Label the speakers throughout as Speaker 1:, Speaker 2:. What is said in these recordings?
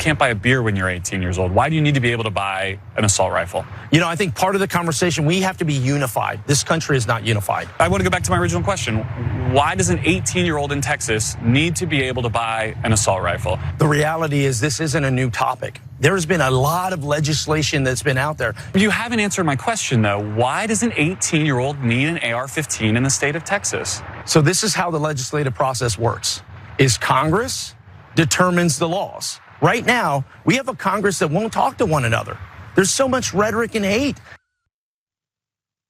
Speaker 1: can't buy a beer when you're 18 years old. Why do you need to be able to buy an assault rifle?
Speaker 2: I think part of the conversation, we have to be unified. This country is not unified.
Speaker 1: I want to go back to my original question. Why does an 18-year-old in Texas need to be able to buy an assault rifle?
Speaker 2: The reality is this isn't a new topic. There has been a lot of legislation that's been out there.
Speaker 1: You haven't answered my question, though. Why does an 18-year-old need an AR-15 in the state of Texas?
Speaker 2: So this is how the legislative process works, is Congress determines the laws. Right now, we have a Congress that won't talk to one another. There's so much rhetoric and hate.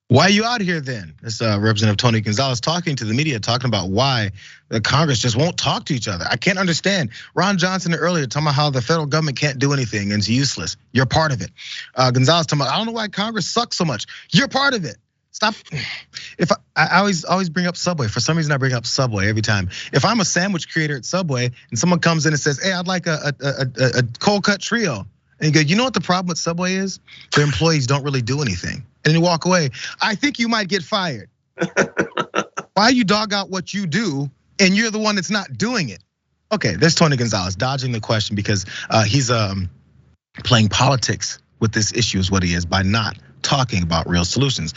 Speaker 3: Why are you out here then? This Representative Tony Gonzalez talking to the media, talking about why the Congress just won't talk to each other. I can't understand. Ron Johnson earlier talking about how the federal government can't do anything and it's useless. You're part of it. Gonzalez talking about, I don't know why Congress sucks so much. You're part of it. Stop. If I always bring up Subway. For some reason, I bring up Subway every time. If I'm a sandwich creator at Subway and someone comes in and says, hey, I'd like a cold cut trio. And you go, you know what the problem with Subway is? Their employees don't really do anything. And you walk away. I think you might get fired. Why you dog out what you do and you're the one that's not doing it? Okay, there's Tony Gonzalez dodging the question because he's playing politics with this issue is what he is by not talking about real solutions.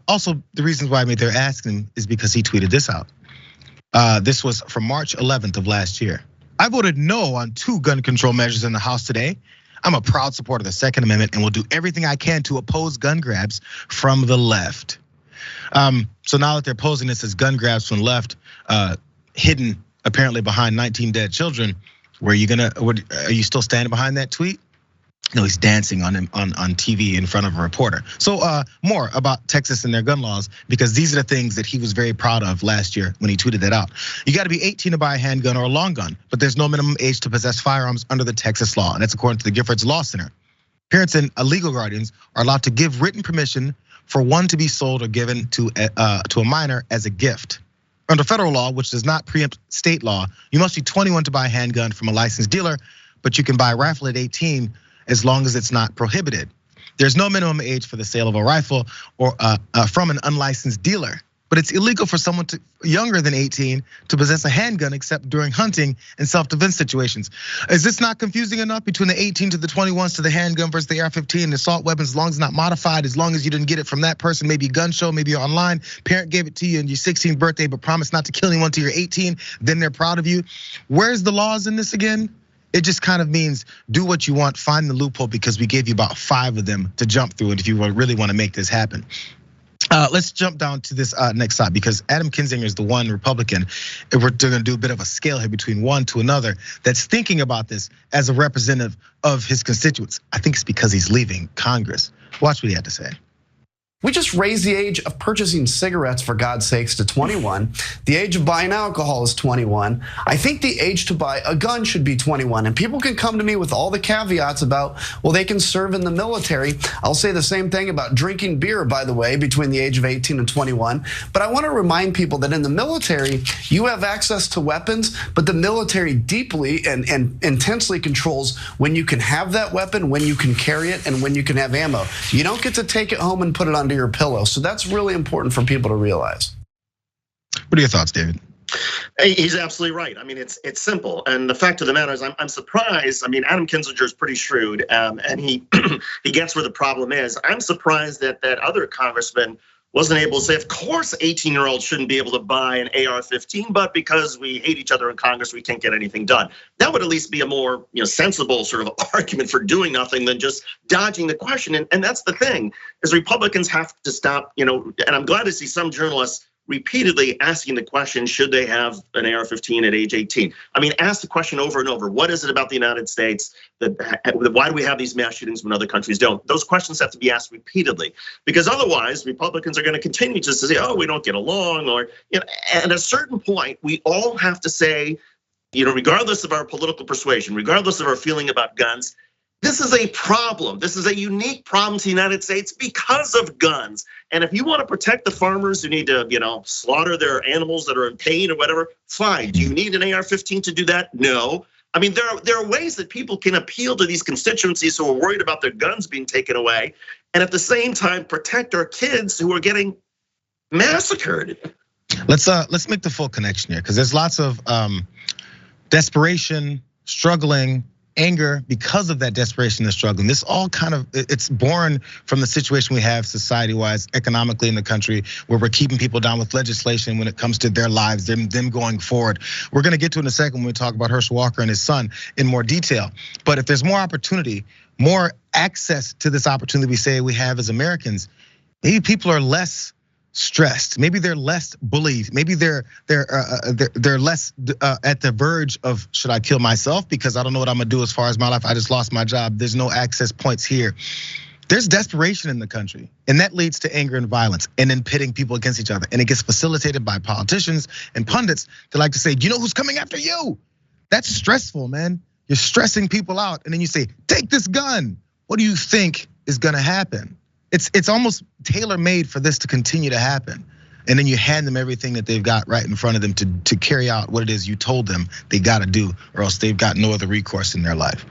Speaker 3: Also, the reasons why they're asking is because he tweeted this out. This was from March 11th of last year. I voted no on 2 gun control measures in the House today. I'm a proud supporter of the Second Amendment and will do everything I can to oppose gun grabs from the left. So now that they're posing this as gun grabs from the left, hidden apparently behind 19 dead children, are you still standing behind that tweet? No, he's dancing on TV in front of a reporter. So more about Texas and their gun laws, because these are the things that he was very proud of last year when he tweeted that out. You gotta be 18 to buy a handgun or a long gun, but there's no minimum age to possess firearms under the Texas law. And that's according to the Giffords Law Center. Parents and legal guardians are allowed to give written permission for one to be sold or given to a minor as a gift. Under federal law, which does not preempt state law, you must be 21 to buy a handgun from a licensed dealer, but you can buy a rifle at 18 as long as it's not prohibited. There's no minimum age for the sale of a rifle or from an unlicensed dealer, but it's illegal for someone younger than 18 to possess a handgun except during hunting and self-defense situations. Is this not confusing enough between the 18 to the 21s to the handgun versus the AR-15 and assault weapons, as long as it's not modified, as long as you didn't get it from that person, maybe a gun show, maybe you're online, parent gave it to you on your 16th birthday, but promised not to kill anyone till you're 18, then they're proud of you. Where's the laws in this again? It just kind of means do what you want, find the loophole, because we gave you about 5 of them to jump through it if you really want to make this happen. Let's jump down to this next slide, because Adam Kinzinger is the one Republican, and we're gonna do a bit of a scale here between one to another, that's thinking about this as a representative of his constituents. I think it's because he's leaving Congress. Watch what he had to say.
Speaker 4: We just raised the age of purchasing cigarettes, for God's sakes, to 21. The age of buying alcohol is 21. I think the age to buy a gun should be 21. And people can come to me with all the caveats about, well, they can serve in the military. I'll say the same thing about drinking beer, by the way, between the age of 18 and 21. But I want to remind people that in the military, you have access to weapons, but the military deeply and intensely controls when you can have that weapon, when you can carry it, and when you can have ammo. You don't get to take it home and put it under your pillow. So that's really important for people to realize.
Speaker 3: What are your thoughts, David?
Speaker 5: He's absolutely right. I mean, it's simple, and the fact of the matter is, I'm surprised. I mean, Adam Kinzinger is pretty shrewd, and he he gets where the problem is. I'm surprised that other congressman wasn't able to say, of course, 18-year-olds shouldn't be able to buy an AR-15, but because we hate each other in Congress, we can't get anything done. That would at least be a more sensible sort of argument for doing nothing than just dodging the question. And that's the thing, is Republicans have to stop, and I'm glad to see some journalists repeatedly asking the question, should they have an AR-15 at age 18? I mean, ask the question over and over. What is it about the United States why do we have these mass shootings when other countries don't? Those questions have to be asked repeatedly, because otherwise Republicans are going to continue to say, oh, we don't get along, or at a certain point, we all have to say, regardless of our political persuasion, regardless of our feeling about guns, this is a problem. This is a unique problem to the United States because of guns. And if you want to protect the farmers who need to, slaughter their animals that are in pain or whatever, fine. Do you need an AR-15 to do that? No. I mean, there are ways that people can appeal to these constituencies who are worried about their guns being taken away, and at the same time protect our kids who are getting massacred.
Speaker 3: Let's make the full connection here, because there's lots of desperation, struggling, anger because of that desperation and struggling. This all kind of, it's born from the situation we have society-wise, economically in the country, where we're keeping people down with legislation when it comes to their lives, them going forward. We're gonna get to it in a second when we talk about Herschel Walker and his son in more detail. But if there's more opportunity, more access to this opportunity we say we have as Americans, maybe people are less stressed. Maybe they're less bullied. Maybe they're less at the verge of, should I kill myself because I don't know what I'm gonna do as far as my life. I just lost my job. There's no access points here. There's desperation in the country, and that leads to anger and violence, and then pitting people against each other. And it gets facilitated by politicians and pundits that like to say, you know who's coming after you? That's stressful, man. You're stressing people out, and then you say, take this gun. What do you think is gonna happen? It's almost tailor-made for this to continue to happen. And then you hand them everything that they've got right in front of them to carry out what it is you told them they gotta do, or else they've got no other recourse in their life.